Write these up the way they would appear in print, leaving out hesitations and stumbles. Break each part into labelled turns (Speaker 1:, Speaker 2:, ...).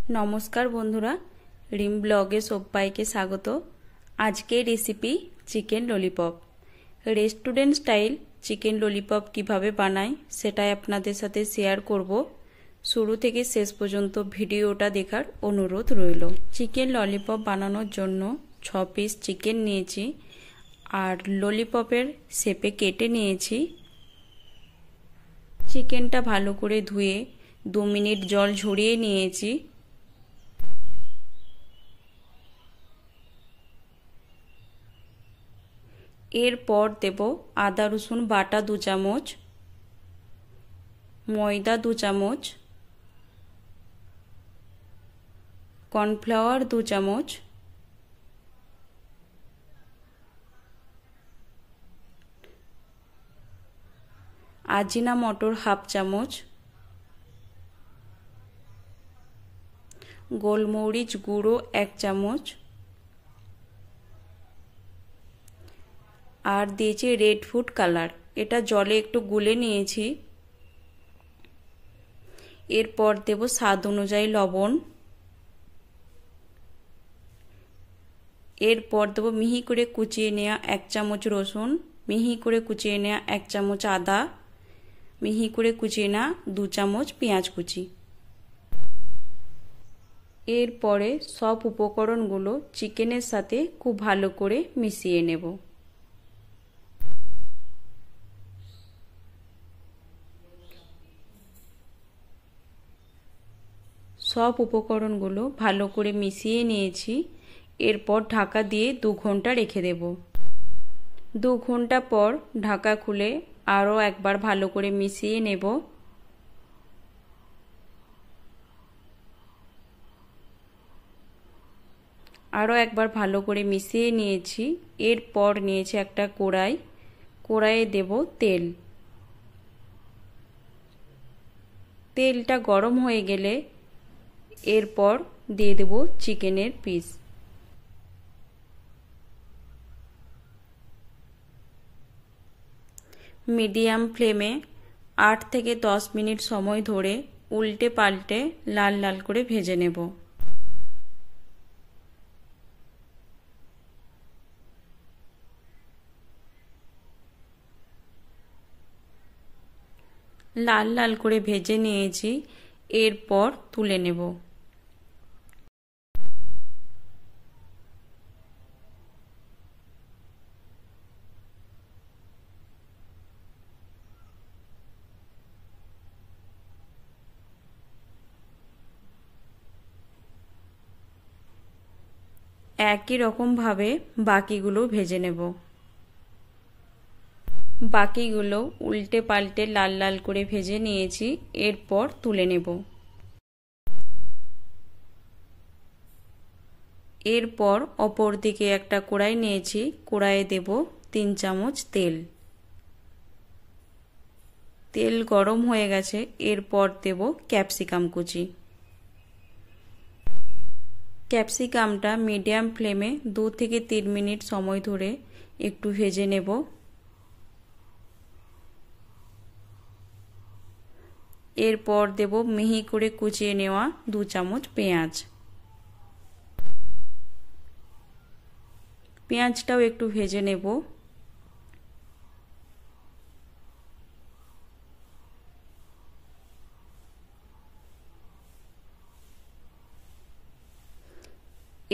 Speaker 1: नमस्कार बंधुरा रिम ब्लगे सबाइके स्वागत। आज के recipe chicken lollipop. Restaurant style chicken lollipop किभाबे बानाई सेटाई आपनादेर साथे शेयर करब। शुरू थेके शेष पर्यन्त भिडियोटा देखार अनुरोध रइलो। चिकेन ललिपप बानानोर जोन्नो 6 पिस चिकेन नियेछि आर ललिपपेर शेपे केटे नियेछि। चिकेनटा भालो करे धुए 2 मिनिट जल झरिये नियेछि। एरपर देब आदा रसुन बाटा 2 चामच, मयदा 2 चामच, कॉर्नफ्लावर 2 चामच, आजिना मटर हाफ चामच, गोलमरिच गुड़ो 1 चामच আর দিয়েছি রেড ফুড কালার। এটা জলে একটু গুলে নিয়েছি। এরপর দেব স্বাদ অনুযায়ী লবণ। এরপর দেব মিহি করে কুচিয়ে নেওয়া 1 চামচ রসুন, মিহি করে কুচিয়ে নেওয়া 1 চামচ আদা, মিহি করে কুচিয়ে নেওয়া 2 চামচ পেঁয়াজ কুচি। এরপরে সব উপকরণগুলো চিকেনের সাথে খুব ভালো করে মিশিয়ে নেব। सब उपकरणगुलो भालो करे मिशिए निएछि। एरपर ढाका दिए 2 घंटा रेखे देब। 2 घंटा पर ढाका खुले आरो एकबार भालो करे मिशिए नेब। आरो एकबार भालो करे मिशिए निएछि। एरपर निएछि एकटा कड़ाई, कड़ाइये देब तेल। तेलटा गरम हये गेले एरपर दिए देब चिकेनेर पिस। मीडियम फ्लेमे 8 থেকে 10 मिनट समय धरे उल्टे पाल्टे लाल लाल करे भेजे नेब। लाल लाल करे भेजे निएछि। एरपर तुले नेब। একই রকম ভাবে বাকিগুলো ভেজে নেব। বাকিগুলো উল্টে পাল্টে লাল লাল করে ভেজে নিয়েছি। এরপর তুলে নেব। এরপর অপর দিকে একটা কড়াই নিয়েছি। কড়াইয়ে দেব 3 চামচ তেল। তেল গরম হয়ে গেছে। এরপর দেব ক্যাপসিকাম কুচি। ক্যাপসিকামটা মিডিয়াম ফ্লেমে 2 থেকে 3 মিনিট সময় ধরে একটু ভেজে নেব। এরপর দেব মিহি করে কুচিয়ে নেওয়া 2 চামচ পেঁয়াজ। পেঁয়াজটাও একটু ভেজে নেব।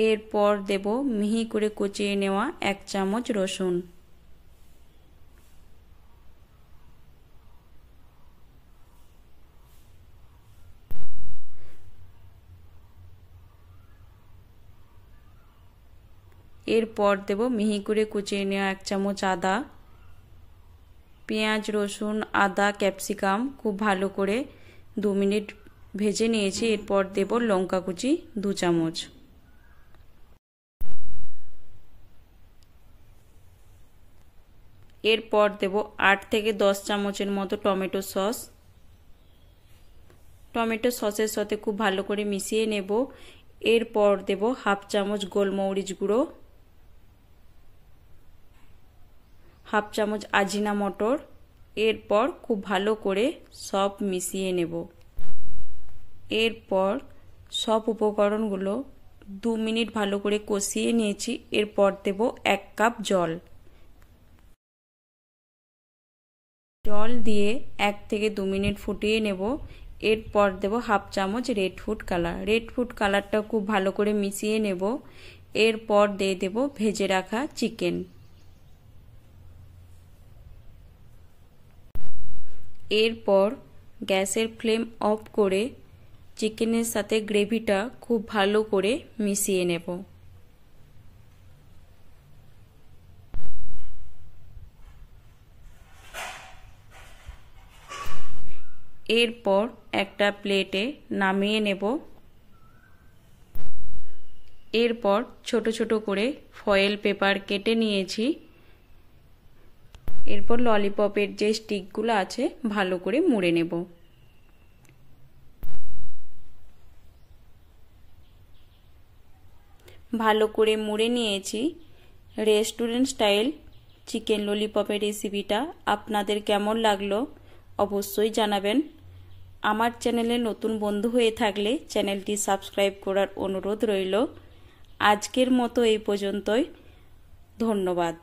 Speaker 1: एरपर देब मिहि करे कुचिए नेওয়া 1 চামচ रसुन। एरपर देब मिहि करे कुचिए नेওয়া 1 চামচ आदा। पेঁয়াজ रसुन आदा ক্যাপসিকাম खूब भालो करे 2 मिनिट भेजे निয়েছি। एरपर देब लंका कुचि 2 চামচ। एरपर देब 8 থেকে 10 চামচের মতো টমেটো সস। টমেটো সসের সাথে খুব ভালো করে মিশিয়ে নেব। এরপর দেব হাফ চামচ গোলমরিচ গুঁড়ো, হাফ চামচ আজিনা মটর। এরপর খুব ভালো করে সব মিশিয়ে নেব। এরপর সব উপকরণগুলো 2 মিনিট ভালো করে কষিয়ে নিয়েছি। এরপর দেব 1 কাপ জল। জল দিয়ে 1 থেকে 2 মিনিট ফুটিয়ে নেব। এরপর দেব হাফ চামচ red food colour. Red food কালারটা খুব ভালো করে মিশিয়ে নেব। এরপর দিয়ে দেব ভেজে রাখা চিকেন। এরপর গ্যাসের ফ্লেম অফ করে চিকেনের সাথে গ্রেভিটা খুব ভালো করে মিশিয়ে নেব। এরপর একটা প্লেটে নামিয়ে নেব। এরপর ছোট ছোট করে ফয়েল পেপার কেটে নিয়েছি। এরপর ললিপপের যে স্টিকগুলো আছে ভালো করে মুড়ে নেব। ভালো করে মুড়ে নিয়েছি। রেস্টুরেন্ট স্টাইল চিকেন ললিপপের রেসিপিটা আপনাদের কেমন লাগলো অবশ্যই জানাবেন। আমার চ্যানেলে নতুন বন্ধু হয়ে থাকলে চ্যানেলটি সাবস্ক্রাইব করার অনুরোধ রইল। আজকের মতো এই পর্যন্তই। ধন্যবাদ।